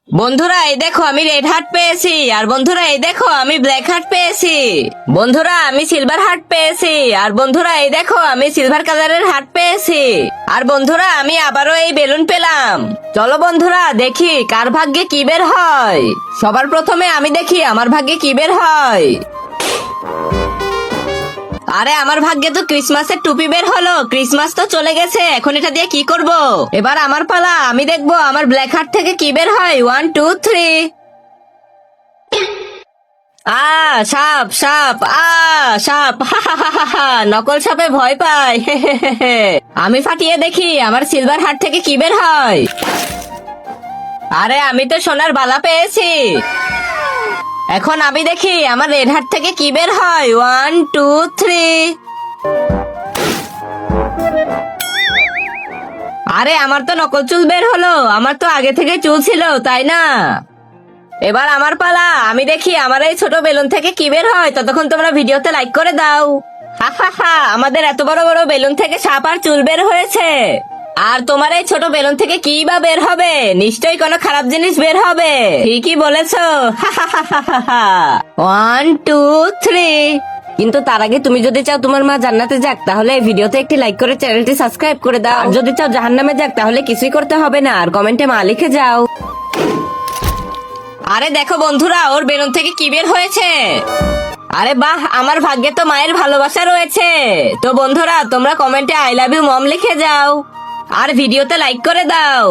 বন্ধুরা এই দেখো আমি রেড হার্ট পেয়েছি, আর বন্ধুরা এই দেখো আমি ব্ল্যাক হার্ট পেয়েছি। বন্ধুরা আমি সিলভার হার্ট পেয়েছি, আর বন্ধুরা এই দেখো আমি সিলভার কালারের হার্ট পেয়েছি। আর বন্ধুরা আমি আবারও এই বেলুন পেলাম। চলো বন্ধুরা দেখি কার ভাগ্যে কি বের হয়। সবার প্রথমে আমি দেখি আমার ভাগ্যে কি বের হয়। আরে আমার ভাগ্যে তো ক্রিসমাসের টুপি বের হলো। ক্রিসমাস তো চলে গেছে, এখন এটা দিয়ে কি করব? এবার আমার পালা, আমি দেখবো আমার ব্ল্যাক হার্ট থেকে কি বের হয়। 1 2 3। সাপ সাপ সাপ, হা হা হা হা হা, নকল সাপে ভয় পায়। আমি ফাটিয়ে দেখি আমার সিলভার হার্ট থেকে কি বের হয়। আরে আমি তো সোনার বালা পেয়েছি। এখন আমি দেখি আমার রেড হার্ট থেকে কি বের হয়। 1 2 3। আরে আমার তো নকল চুল বের হলো। আমার তো আগে থেকে চুল ছিল, তাই না? এবার আমার পালা, আমি দেখি আমার এই ছোট বেলুন থেকে কি বের হয়। ততক্ষণ তোমরা ভিডিওতে লাইক করে দাও। হা হা হা, আমাদের এত বড় বড় বেলুন থেকে সাপ আর চুল বের হয়েছে। আর তোমার এই ছোট বেলুন থেকে কি বা বের হবে? নিশ্চয়ই কোনো খারাপ জিনিস বের হবে। ঠিকই বলেছো। হা হা হা হা হা। 1 2 3। কিন্তু তার আগে তুমি যদি চাও তোমার মা জান্নাতে যাক, তাহলে এই ভিডিওতে একটি লাইক করে চ্যানেলটি সাবস্ক্রাইব করে দাও। আর যদি চাও জাহান্নামে যাক, তাহলে কিছুই করতে হবে না, আর কমেন্টে মা লিখে যাও। আরে দেখো বন্ধুরা, ওর বেলুন থেকে কি বের হয়েছে। আরে বাহ, আমার ভাগ্যে তো মায়ের ভালোবাসা রয়েছে। তো বন্ধুরা তোমরা কমেন্টে আই লাভ ইউ মম লিখে যাও, আর ভিডিওতে লাইক করে দাও।